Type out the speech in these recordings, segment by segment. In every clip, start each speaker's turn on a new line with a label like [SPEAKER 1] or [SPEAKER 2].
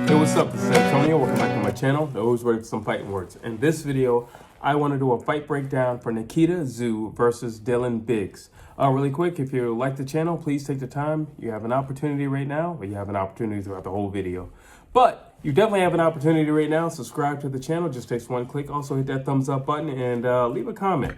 [SPEAKER 1] Hey, what's up? This is Antonio. Welcome back to my channel. Always ready for some fighting words. In this video, I want to do a fight breakdown for Nikita Tszyu versus Dylan Biggs. Really quick, if you like the channel, please take the time. You have an opportunity right now, or you have an opportunity throughout the whole video. But you definitely have an opportunity right now. Subscribe to the channel. Just takes one click. Also hit that thumbs up button and leave a comment.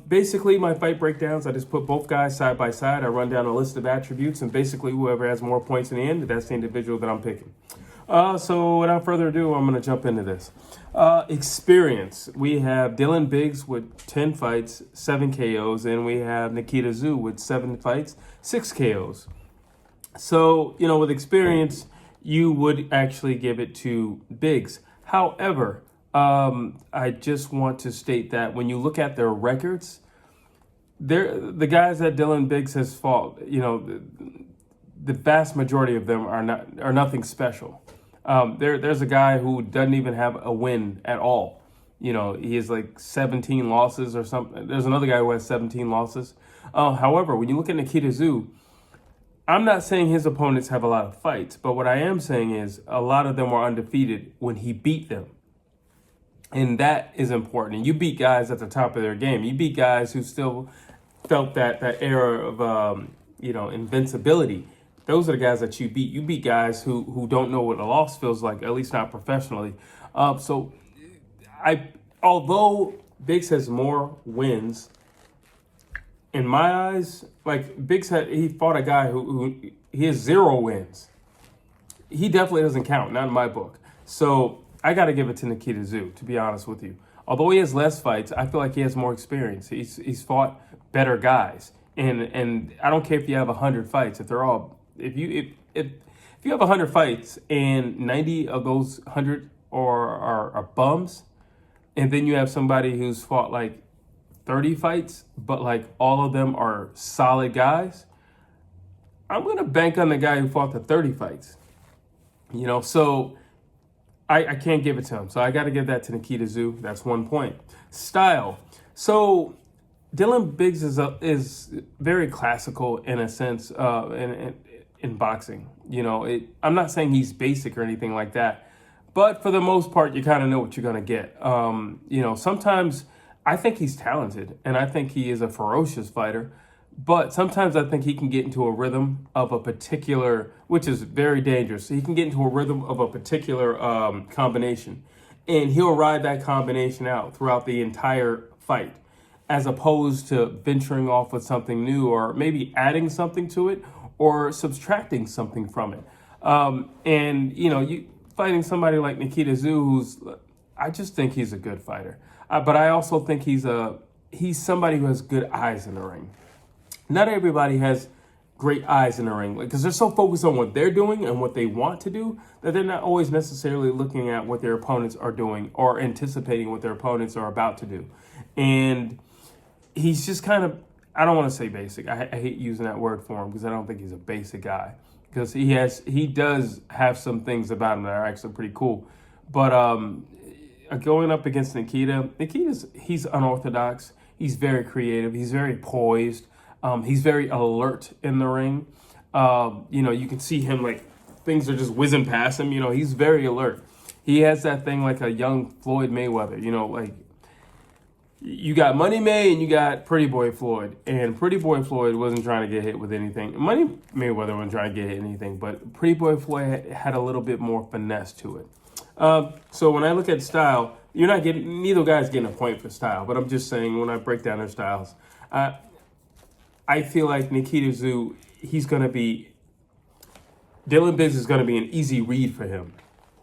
[SPEAKER 1] Basically, my fight breakdowns, I just put both guys side by side. I run down a list of attributes, and basically whoever has more points in the end, that's the individual that I'm picking. So without further ado, I'm going to jump into this. Experience. We have Dylan Biggs with 10 fights, 7 KOs, and we have Nikita Tszyu with 7 fights, 6 KOs. So, with experience, you would actually give it to Biggs. However, I just want to state that when you look at their records, the guys that Dylan Biggs has fought, the vast majority of them are nothing special. There's a guy who doesn't even have a win at all. He has like 17 losses or something. There's another guy who has 17 losses. However, when you look at Nikita Tszyu, I'm not saying his opponents have a lot of fights, but what I am saying is a lot of them were undefeated when he beat them. And that is important. And you beat guys at the top of their game. You beat guys who still felt that era of, invincibility. Those are the guys that you beat. You beat guys who don't know what a loss feels like, at least not professionally. Although Biggs has more wins, in my eyes, like he fought a guy who he has 0 wins. He definitely doesn't count, not in my book. So I got to give it to Nikita Tszyu, to be honest with you. Although he has less fights, I feel like he has more experience. He's fought better guys, and I don't care if you have 100 fights. If you have 100 fights and 90 of those 100 are bums, and then you have somebody who's fought like 30 fights, but like all of them are solid guys, I'm gonna bank on the guy who fought the 30 fights. So I can't give it to him. So I got to give that to Nikita Tszyu. That's 1 point. Style. So Dylan Biggs is very classical in a sense in boxing. I'm not saying he's basic or anything like that, but for the most part, you kind of know what you're going to get. Sometimes I think he's talented and I think he is a ferocious fighter. But sometimes I think he can get into a rhythm of a particular, which is very dangerous. He can get into a rhythm of a particular combination, and he'll ride that combination out throughout the entire fight, as opposed to venturing off with something new or maybe adding something to it or subtracting something from it. You fighting somebody like Nikita Tszyu, I just think he's a good fighter. But I also think he's somebody who has good eyes in the ring. Not everybody has great eyes in the ring because they're so focused on what they're doing and what they want to do that they're not always necessarily looking at what their opponents are doing or anticipating what their opponents are about to do. And he's just kind of, I don't want to say basic. I hate using that word for him because I don't think he's a basic guy, because he does have some things about him that are actually pretty cool. But going up against he's unorthodox. He's very creative. He's very poised. He's very alert in the ring. You can see him like things are just whizzing past him. He's very alert. He has that thing like a young Floyd Mayweather, like you got Money May and you got Pretty Boy Floyd. And Pretty Boy Floyd wasn't trying to get hit with anything. Money Mayweather wasn't trying to get hit anything, but Pretty Boy Floyd had a little bit more finesse to it. So when I look at style, neither guy's getting a point for style, but I'm just saying when I break down their styles, I feel like Nikita Tszyu, Dylan Biggs is going to be an easy read for him.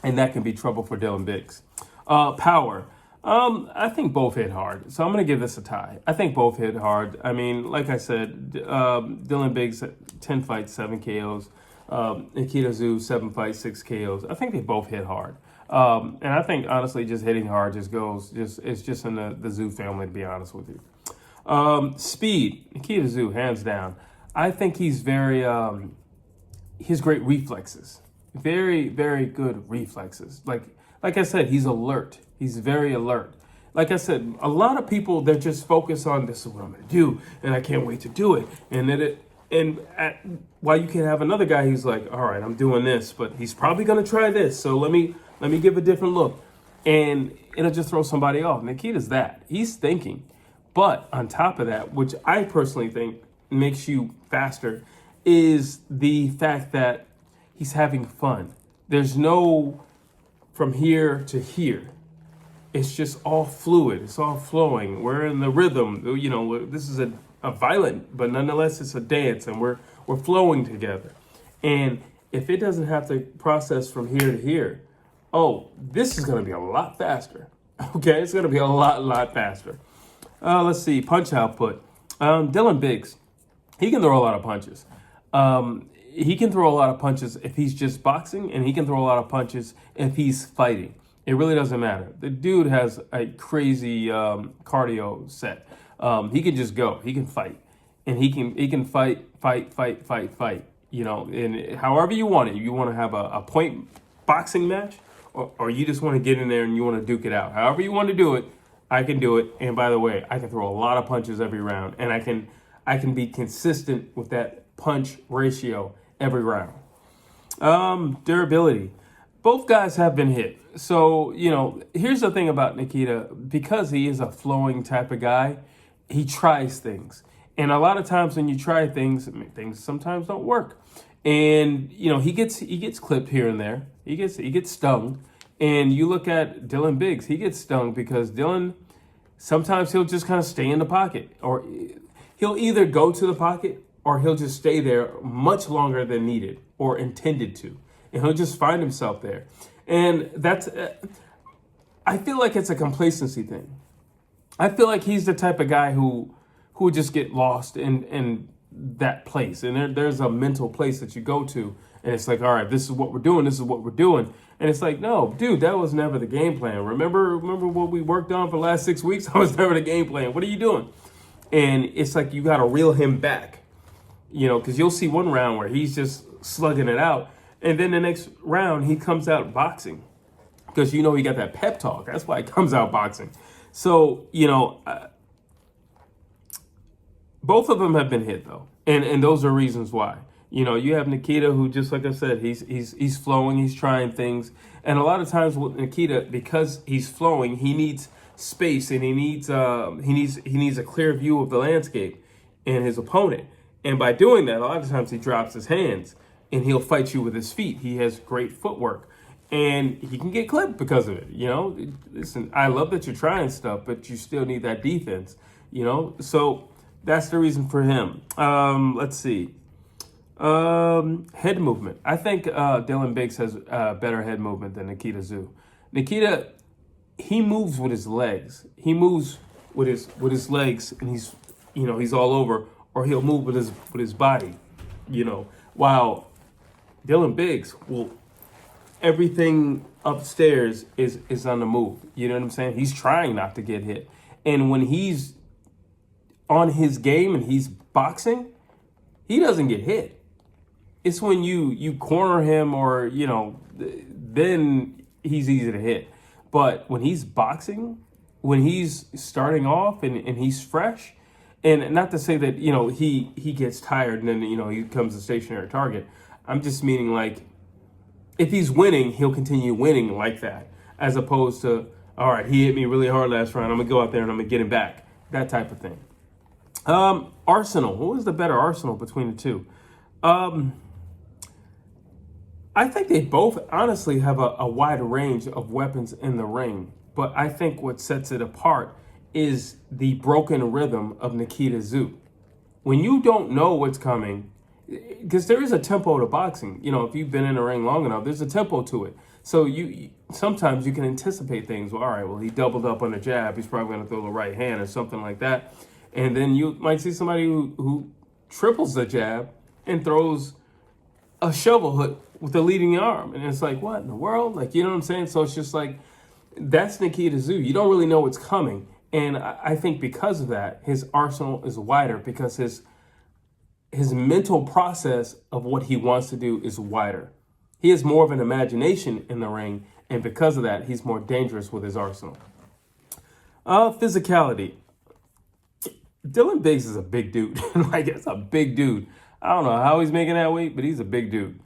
[SPEAKER 1] And that can be trouble for Dylan Biggs. Power. I think both hit hard. So I'm going to give this a tie. I think both hit hard. I mean, like I said, Dylan Biggs, 10 fights, 7 KOs. Nikita Tszyu, 7 fights, 6 KOs. I think they both hit hard. And I think, honestly, just hitting hard it's just in the Tszyu family, to be honest with you. Speed, Nikita Tszyu, hands down. I think he's he has great reflexes. Very, very good reflexes. Like I said, he's alert. He's very alert. Like I said, a lot of people, they're just focused on this is what I'm going to do, and I can't wait to do it. And then while you can have another guy who's like, all right, I'm doing this, but he's probably going to try this. So let me give a different look. And it'll just throw somebody off. Nikita's that. He's thinking. But on top of that, which I personally think makes you faster, is the fact that he's having fun. There's no from here to here. It's just all fluid. It's all flowing. We're in the rhythm. You know, this is a violent, but nonetheless, it's a dance, and we're flowing together. And if it doesn't have to process from here to here, oh, this is going to be a lot faster. Okay, it's going to be a lot faster. Let's see, punch output. Dylan Biggs, he can throw a lot of punches. He can throw a lot of punches if he's just boxing, and he can throw a lot of punches if he's fighting. It really doesn't matter. The dude has a crazy cardio set. He can just go. He can fight, and he can fight. You know, and however you want it. You want to have a point boxing match, or you just want to get in there and you want to duke it out. However you want to do it, I can do it. And by the way, I can throw a lot of punches every round, and I can be consistent with that punch ratio every round. Durability. Both guys have been hit. So, you know, here's the thing about Nikita. Because he is a flowing type of guy, he tries things. And a lot of times when you try things, things sometimes don't work. And, you know, he gets clipped here and there. He gets stung. And you look at Dylan Biggs, he gets stung because Dylan, sometimes he'll just kind of stay in the pocket. Or he'll either go to the pocket or he'll just stay there much longer than needed or intended to. And he'll just find himself there. And that's, I feel like it's a complacency thing. I feel like he's the type of guy who would just get lost in that place. And there's a mental place that you go to. And it's like, all right, this is what we're doing. This is what we're doing. And it's like, no, dude, that was never the game plan. Remember what we worked on for the last 6 weeks? That was never the game plan. What are you doing? And it's like you got to reel him back, you know, because you'll see one round where he's just slugging it out. And then the next round, he comes out boxing because, you know, he got that pep talk. That's why he comes out boxing. So, you know, both of them have been hit, though. And those are reasons why. You know, you have Nikita, who, just like I said, he's flowing, he's trying things. And a lot of times with Nikita, because he's flowing, he needs space, and he needs a clear view of the landscape and his opponent. And by doing that, a lot of times he drops his hands. And he'll fight you with his feet. He has great footwork. And he can get clipped because of it. You know, listen, I love that you're trying stuff, but you still need that defense, you know? So that's the reason for him. Let's see. Head movement. I think Dylan Biggs has better head movement than Nikita Tszyu. Nikita, he moves with his legs. He moves with his legs, and he's all over, or he'll move with his body, you know, while Dylan Biggs, well, everything upstairs is on the move. You know what I'm saying? He's trying not to get hit. And when he's on his game and he's boxing, he doesn't get hit. It's when you corner him or, you know, then he's easy to hit. But when he's boxing, when he's starting off and he's fresh, and not to say that, you know, he gets tired and then, you know, he becomes a stationary target. I'm just meaning, like, if he's winning, he'll continue winning like that, as opposed to, all right, he hit me really hard last round, I'm going to go out there and I'm going to get him back, that type of thing. Arsenal. What is the better arsenal between the two? I think they both honestly have a wide range of weapons in the ring, but I think what sets it apart is the broken rhythm of Nikita Tszyu. When you don't know what's coming, because there is a tempo to boxing. You know, if you've been in the ring long enough, there's a tempo to it. So you sometimes you can anticipate things. Well, all right, well, he doubled up on the jab. He's probably going to throw the right hand or something like that. And then you might see somebody who triples the jab and throws a shovel hook with the leading arm. And it's like, what in the world? Like, you know what I'm saying? So it's just like, that's Nikita Tszyu. You don't really know what's coming. And I think because of that, his arsenal is wider because his mental process of what he wants to do is wider. He has more of an imagination in the ring, and because of that, he's more dangerous with his arsenal. Physicality. Dylan Biggs is a big dude. Like, it's a big dude. I don't know how he's making that weight, but he's a big dude.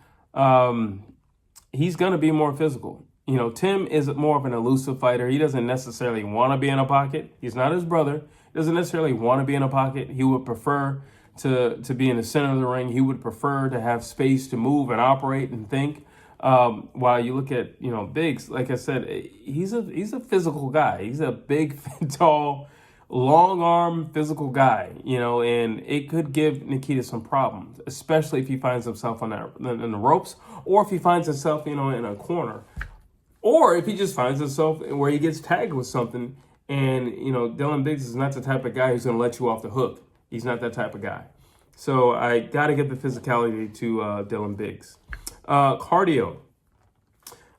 [SPEAKER 1] He's going to be more physical. You know, Tim is more of an elusive fighter. He doesn't necessarily want to be in a pocket. He's not his brother. He doesn't necessarily want to be in a pocket. He would prefer to be in the center of the ring. He would prefer to have space to move and operate and think. While you look at, you know, Biggs, like I said, he's a physical guy. He's a big, tall, long arm physical guy, you know, and it could give Nikita some problems, especially if he finds himself in the ropes, or if he finds himself, you know, in a corner, or if he just finds himself where he gets tagged with something. And, you know, Dylan Biggs is not the type of guy who's going to let you off the hook. He's not that type of guy. So I got to give the physicality to Dylan Biggs. Cardio.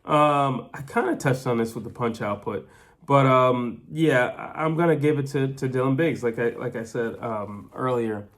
[SPEAKER 1] I kind of touched on this with the punch output, but yeah, I'm gonna give it to Dylan Biggs. Like I said earlier,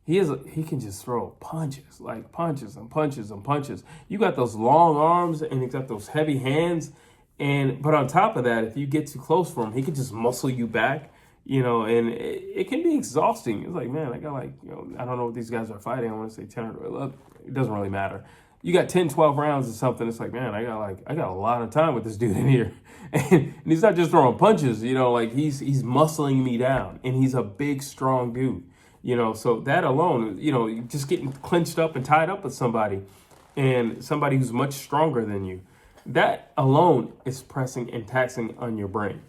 [SPEAKER 1] he can just throw punches, like punches and punches and punches. You got those long arms and he's got those heavy hands, but on top of that, if you get too close for him, he can just muscle you back. You know, and it can be exhausting. It's like, man, I got like, you know, I don't know what these guys are fighting. I want to say 10 or 11. It doesn't really matter. You got 10, 12 rounds or something. It's like, man, I got a lot of time with this dude in here. And he's not just throwing punches, you know, like he's muscling me down, and he's a big, strong dude, you know. So that alone, you know, just getting clinched up and tied up with somebody, and somebody who's much stronger than you, that alone is pressing and taxing on your brain.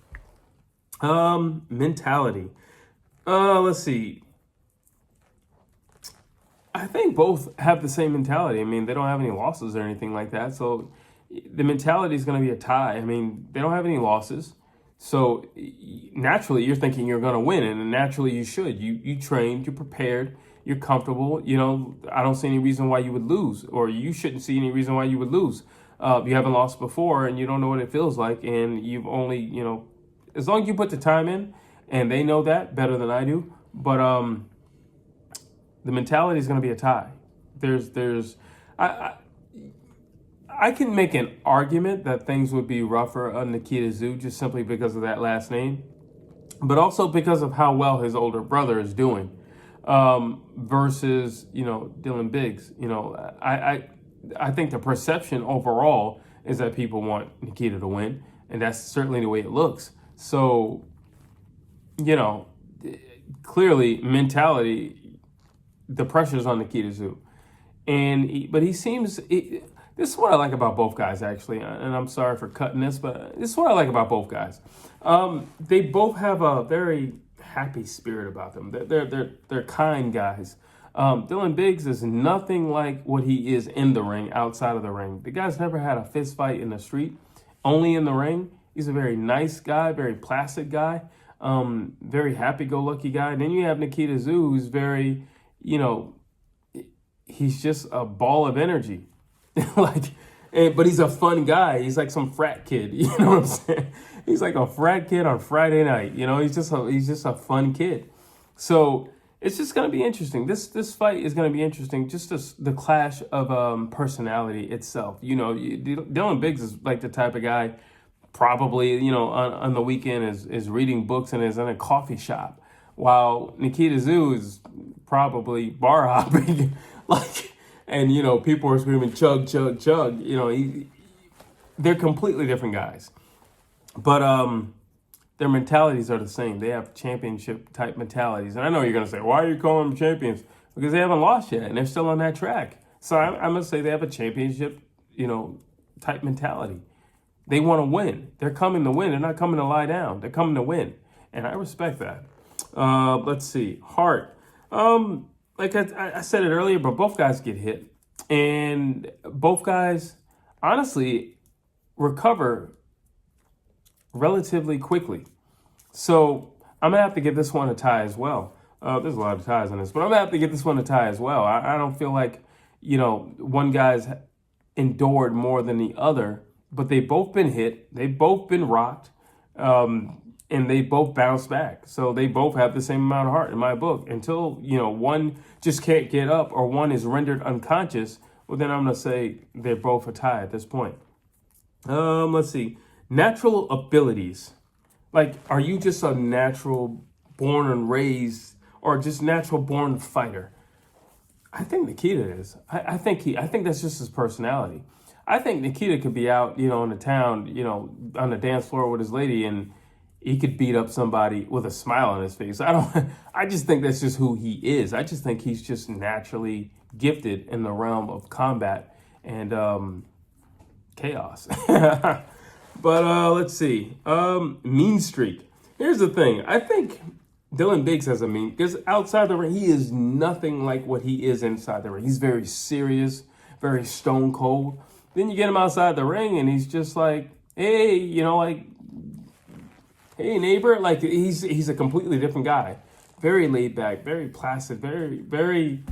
[SPEAKER 1] Mentality. Let's see. I think both have the same mentality. I mean, they don't have any losses or anything like that. So the mentality is going to be a tie. I mean, they don't have any losses. So naturally, you're thinking you're going to win, and naturally you should. You trained, you're prepared, you're comfortable. You know, I don't see any reason why you would lose, or you shouldn't see any reason why you would lose. You haven't lost before, and you don't know what it feels like, and you've only, you know, as long as you put the time in, and they know that better than I do. But the mentality is going to be a tie. I can make an argument that things would be rougher on Nikita Tszyu just simply because of that last name, but also because of how well his older brother is doing versus, you know, Dylan Biggs. You know, I think the perception overall is that people want Nikita to win, and that's certainly the way it looks. So, you know, clearly mentality, the pressure's on Nikita Tszyu. But he seems, this is what I like about both guys, actually, and I'm sorry for cutting this, but this is what I like about both guys. They both have a very happy spirit about them. They're kind guys. Dylan Biggs is nothing like what he is in the ring, outside of the ring. The guy's never had a fist fight in the street, only in the ring. He's a very nice guy, very placid guy, very happy-go-lucky guy. And then you have Nikita Tszyu, who's very, you know, he's just a ball of energy. But he's a fun guy. He's like some frat kid, you know what I'm saying? He's like a frat kid on Friday night, you know? He's just a fun kid. So it's just going to be interesting. This fight is going to be interesting, just the clash of personality itself. You know, Dylan Biggs is like the type of guy, probably, you know, on the weekend is reading books and is in a coffee shop, while Nikita Tszyu is probably bar hopping, and, you know, people are screaming chug, chug, chug. You know, they're completely different guys, but their mentalities are the same. They have championship type mentalities, and I know you're gonna say, why are you calling them champions? Because they haven't lost yet, and they're still on that track. So I'm gonna say they have a championship, you know, type mentality. They want to win. They're coming to win. They're not coming to lie down. They're coming to win. And I respect that. Let's see. Heart. Like I said it earlier, but both guys get hit. And both guys, honestly, recover relatively quickly. So I'm going to have to give this one a tie as well. There's a lot of ties on this, but I'm going to have to give this one a tie as well. I don't feel like, you know, one guy's endured more than the other. But they've both been hit, they've both been rocked, and they both bounced back. So they both have the same amount of heart in my book. Until, you know, one just can't get up or one is rendered unconscious, well, then I'm going to say they're both a tie at this point. Let's see. Natural abilities. Like, are you just a natural born and raised or just natural born fighter? I think Nikita is. I think that's just his personality. I think Nikita could be out, in the town, on the dance floor with his lady, and he could beat up somebody with a smile on his face. I just think that's just who he is. I just think he's just naturally gifted in the realm of combat and chaos. But let's see. Mean streak. Here's the thing. I think Dylan Biggs has a mean, because outside the ring, he is nothing like what he is inside the ring. He's very serious, very stone cold. Then you get him outside the ring, and he's just like, hey, hey, neighbor. Like, he's a completely different guy. Very laid back, very placid, very, very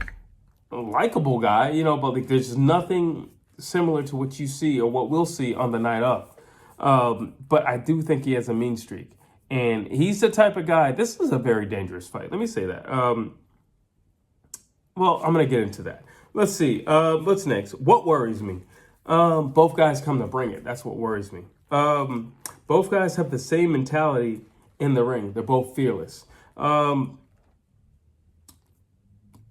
[SPEAKER 1] likable guy, but like, there's nothing similar to what you see or what we'll see on the night of. But I do think he has a mean streak. And he's the type of guy, this is a very dangerous fight. Let me say that. Well, I'm going to get into that. Let's see. What's next? What worries me? Both guys come to bring it. That's what worries me. Both guys have the same mentality in the ring. They're both fearless. I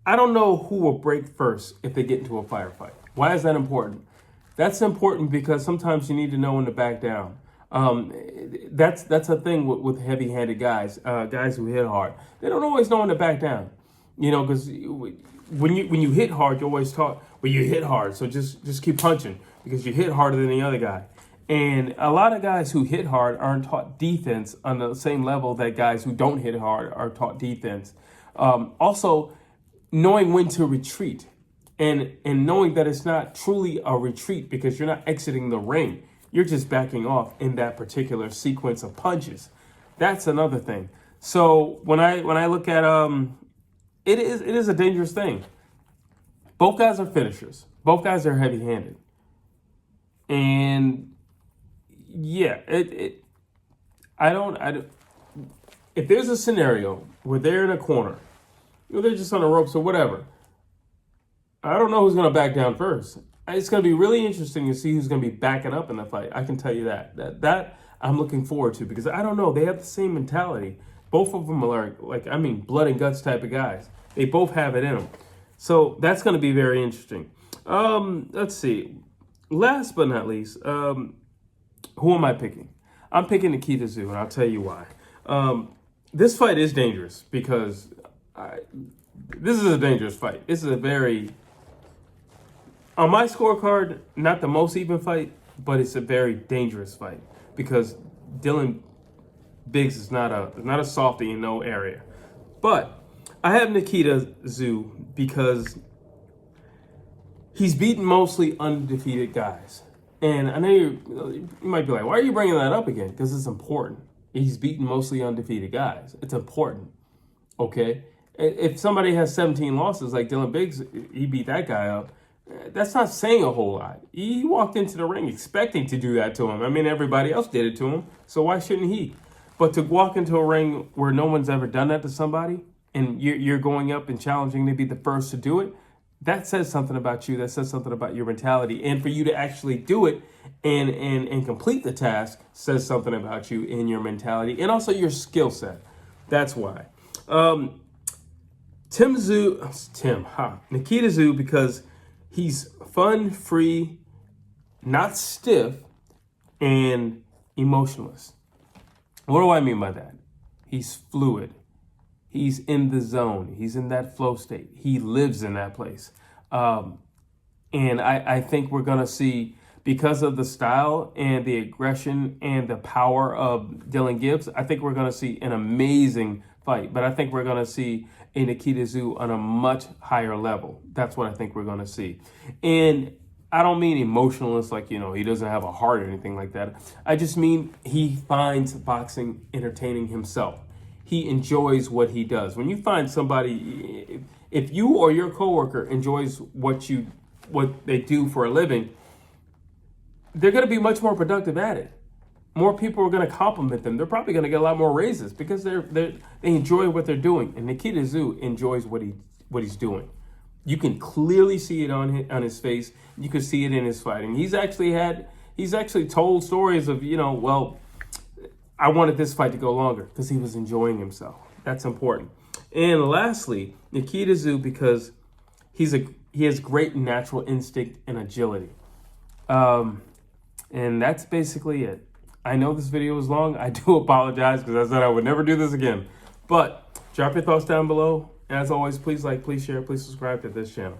[SPEAKER 1] don't know who will break first if they get into a firefight. Why is that important? That's important because sometimes you need to know when to back down. That's a thing with heavy-handed guys, guys who hit hard. They don't always know when to back down, because when you hit hard, you always talk, well, you hit hard, so just keep punching because you hit harder than the other guy. And a lot of guys who hit hard aren't taught defense on the same level that guys who don't hit hard are taught defense. Also, knowing when to retreat and knowing that it's not truly a retreat because you're not exiting the ring. You're just backing off in that particular sequence of punches. That's another thing. So when I look at it is a dangerous thing. Both guys are finishers. Both guys are heavy-handed. And yeah, I don't if there's a scenario where they're in a corner, they're just on the ropes or whatever, I don't know who's going to back down first. It's going to be really interesting to see who's going to be backing up in the fight. I can tell you that I'm looking forward to because I don't know. They have the same mentality. Both of them are blood and guts type of guys. They both have it in them. So that's going to be very interesting. Let's see. Last but not least, who am I picking? I'm picking Nikita Tszyu, and I'll tell you why. This fight is dangerous because this is a dangerous fight. This is a very... On my scorecard, not the most even fight, but it's a very dangerous fight because Dylan Biggs is not a softie in no area. But I have Nikita Tszyu because he's beaten mostly undefeated guys. And I know you might be like, why are you bringing that up again? Because it's important. He's beaten mostly undefeated guys. It's important, okay? If somebody has 17 losses like Dylan Biggs, he beat that guy up. That's not saying a whole lot. He walked into the ring expecting to do that to him. I mean, everybody else did it to him, so why shouldn't he? But to walk into a ring where no one's ever done that to somebody, and you're going up and challenging to be the first to do it, that says something about you. That says something about your mentality. And for you to actually do it and complete the task says something about you and your mentality and also your skill set. That's why. Nikita Tszyu, because he's fun, free, not stiff, and emotionless. What do I mean by that? He's fluid. He's in the zone. He's in that flow state. He lives in that place. And I think we're going to see, because of the style and the aggression and the power of Dylan Gibbs, I think we're going to see an amazing fight. But I think we're going to see a Nikita Tszyu on a much higher level. That's what I think we're going to see. And I don't mean emotionalist, like, he doesn't have a heart or anything like that. I just mean he finds boxing entertaining himself. He enjoys what he does. When you find somebody, if you or your coworker enjoys what they do for a living, they're going to be much more productive at it. More people are going to compliment them. They're probably going to get a lot more raises because they enjoy what they're doing. And Nikita Tszyu enjoys what he's doing. You can clearly see it on his face. You can see it in his fighting. He's actually told stories of, I wanted this fight to go longer because he was enjoying himself. That's important. And lastly, Nikita Tszyu, because he has great natural instinct and agility. And that's basically it. I know this video was long. I do apologize because I said I would never do this again. But drop your thoughts down below. And as always, please like, please share, please subscribe to this channel.